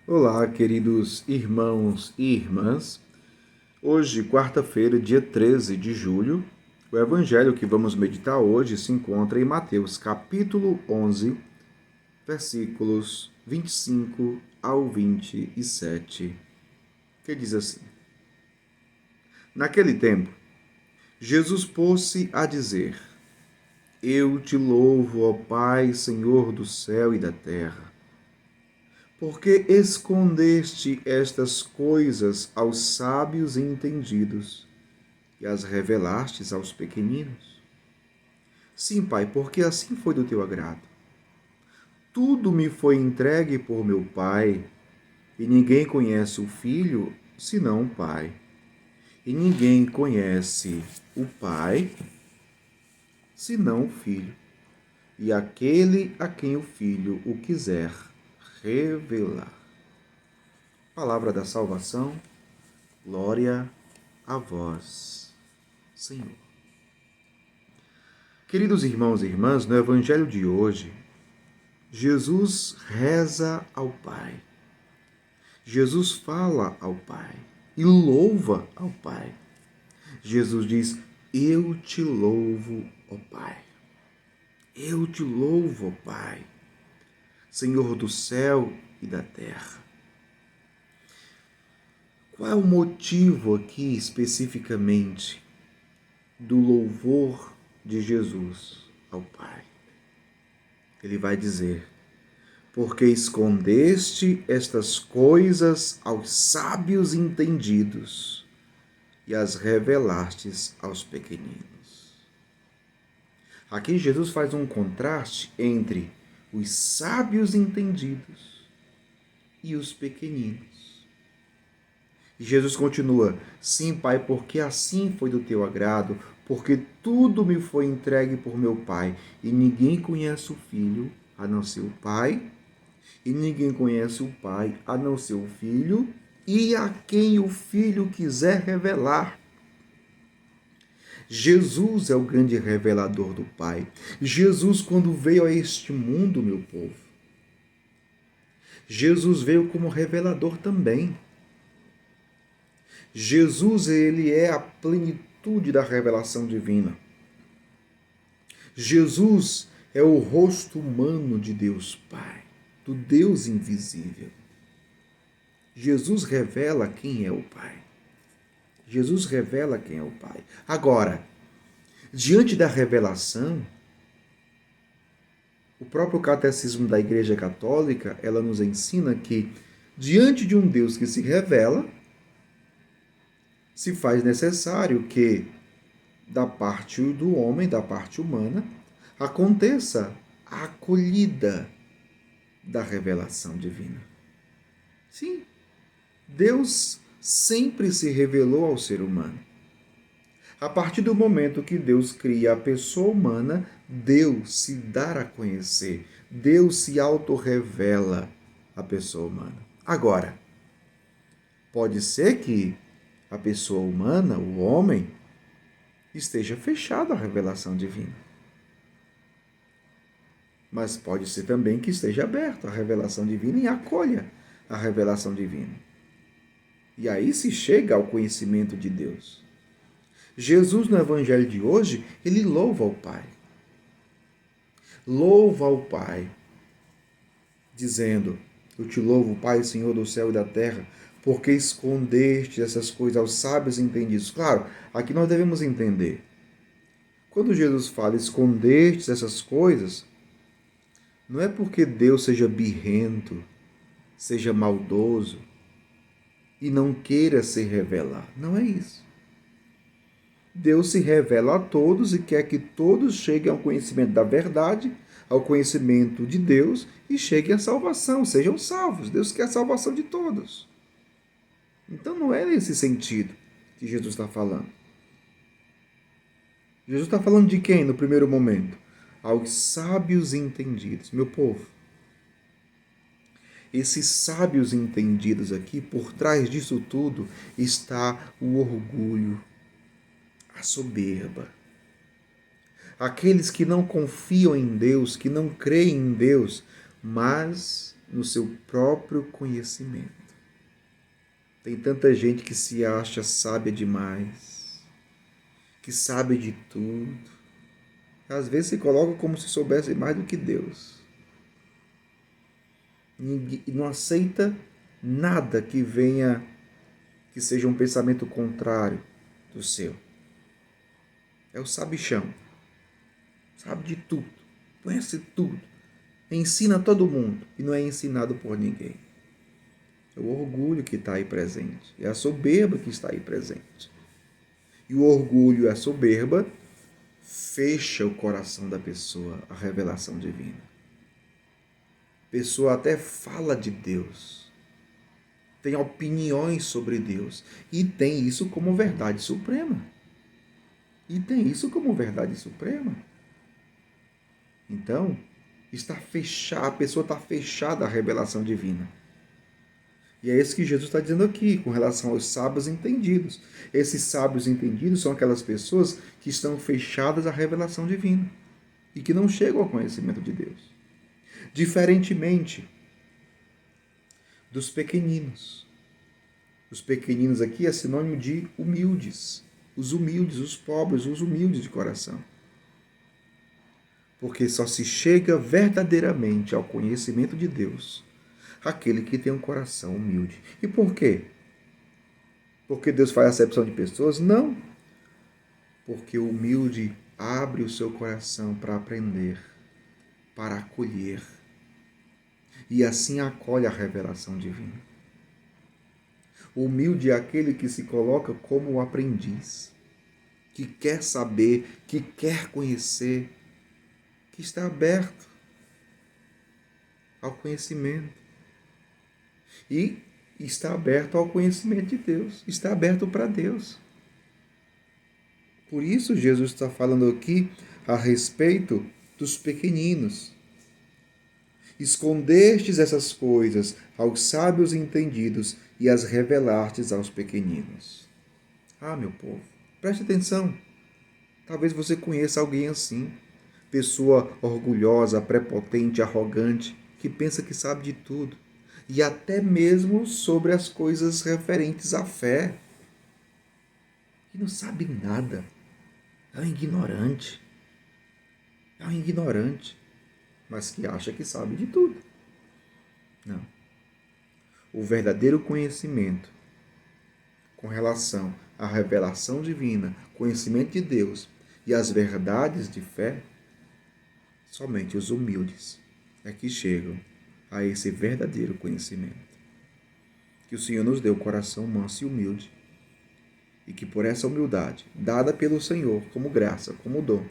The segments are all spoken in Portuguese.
Olá, queridos irmãos e irmãs. Hoje, quarta-feira, dia 13 de julho, o evangelho que vamos meditar hoje se encontra em Mateus, capítulo 11, versículos 25 ao 27, que diz assim: Naquele tempo, Jesus pôs-se a dizer: Eu te louvo, ó Pai, Senhor do céu e da terra, porque escondeste estas coisas aos sábios e entendidos e as revelastes aos pequeninos? Sim, Pai, porque assim foi do teu agrado. Tudo me foi entregue por meu Pai, e ninguém conhece o Filho senão o Pai. E ninguém conhece o Pai senão o Filho, e aquele a quem o Filho o quiser revelar. Palavra da salvação, glória a vós, Senhor. Queridos irmãos e irmãs, no Evangelho de hoje, Jesus reza ao Pai. Jesus fala ao Pai e louva ao Pai. Jesus diz: Eu te louvo, ó Pai. Eu te louvo, ó Pai, Senhor do céu e da terra. Qual é o motivo aqui especificamente do louvor de Jesus ao Pai? Ele vai dizer: Porque escondeste estas coisas aos sábios entendidos e as revelastes aos pequeninos. Aqui Jesus faz um contraste entre os sábios entendidos e os pequeninos. E Jesus continua: Sim, Pai, porque assim foi do teu agrado, porque tudo me foi entregue por meu Pai, e ninguém conhece o Filho a não ser o Pai, e ninguém conhece o Pai a não ser o Filho, e a quem o Filho quiser revelar. Jesus é o grande revelador do Pai. Jesus, quando veio a este mundo, meu povo, Jesus veio como revelador também. Jesus, ele é a plenitude da revelação divina. Jesus é o rosto humano de Deus Pai, do Deus invisível. Jesus revela quem é o Pai. Jesus revela quem é o Pai. Agora, diante da revelação, o próprio catecismo da Igreja Católica, ela nos ensina que, diante de um Deus que se revela, se faz necessário que, da parte do homem, da parte humana, aconteça a acolhida da revelação divina. Sim, Deus sempre se revelou ao ser humano. A partir do momento que Deus cria a pessoa humana, Deus se dá a conhecer, Deus se autorrevela à pessoa humana. Agora, pode ser que a pessoa humana, o homem, esteja fechado à revelação divina. Mas pode ser também que esteja aberto à revelação divina e acolha a revelação divina. E aí se chega ao conhecimento de Deus. Jesus, no Evangelho de hoje, ele louva ao Pai. Louva ao Pai, dizendo: Eu te louvo, Pai, Senhor do céu e da terra, porque escondeste essas coisas aos sábios e entendidos. Claro, aqui nós devemos entender. Quando Jesus fala escondeste essas coisas, não é porque Deus seja birrento, seja maldoso e não queira se revelar. Não é isso. Deus se revela a todos e quer que todos cheguem ao conhecimento da verdade, ao conhecimento de Deus e cheguem à salvação, sejam salvos. Deus quer a salvação de todos. Então não é nesse sentido que Jesus está falando. Jesus está falando de quem no primeiro momento? Aos sábios entendidos. Meu povo, esses sábios entendidos aqui, por trás disso tudo, está o orgulho, a soberba. Aqueles que não confiam em Deus, que não creem em Deus, mas no seu próprio conhecimento. Tem tanta gente que se acha sábia demais, que sabe de tudo. Às vezes se coloca como se soubesse mais do que Deus. E não aceita nada que venha, que seja um pensamento contrário do seu. É o sabichão. Sabe de tudo. Conhece tudo. Ensina todo mundo e não é ensinado por ninguém. É o orgulho que está aí presente. É a soberba que está aí presente. E o orgulho e a soberba fecha o coração da pessoa à revelação divina. A pessoa até fala de Deus, tem opiniões sobre Deus e tem isso como verdade suprema. Então, a pessoa está fechada à revelação divina. E é isso que Jesus está dizendo aqui, com relação aos sábios entendidos. Esses sábios entendidos são aquelas pessoas que estão fechadas à revelação divina e que não chegam ao conhecimento de Deus. Diferentemente dos pequeninos. Os pequeninos aqui é sinônimo de humildes. Os humildes, os pobres, os humildes de coração. Porque só se chega verdadeiramente ao conhecimento de Deus aquele que tem um coração humilde. E por quê? Porque Deus faz acepção de pessoas? Não. Porque o humilde abre o seu coração para aprender, para acolher. E assim acolhe a revelação divina. O humilde é aquele que se coloca como o aprendiz, que quer saber, que quer conhecer, que está aberto ao conhecimento. E está aberto ao conhecimento de Deus, está aberto para Deus. Por isso Jesus está falando aqui a respeito dos pequeninos. Escondestes essas coisas aos sábios entendidos e as revelastes aos pequeninos. Ah, meu povo, preste atenção. Talvez você conheça alguém assim. Pessoa orgulhosa, prepotente, arrogante, que pensa que sabe de tudo. E até mesmo sobre as coisas referentes à fé. E não sabe nada. É um ignorante. É um ignorante. Mas que acha que sabe de tudo. Não. O verdadeiro conhecimento com relação à revelação divina, conhecimento de Deus e as verdades de fé, somente os humildes é que chegam a esse verdadeiro conhecimento. Que o Senhor nos dê o coração manso e humilde e que por essa humildade, dada pelo Senhor como graça, como dom,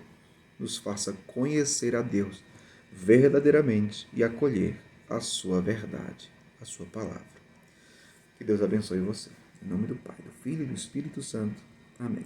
nos faça conhecer a Deus verdadeiramente e acolher a sua verdade, a sua palavra. Que Deus abençoe você. Em nome do Pai, do Filho e do Espírito Santo. Amém.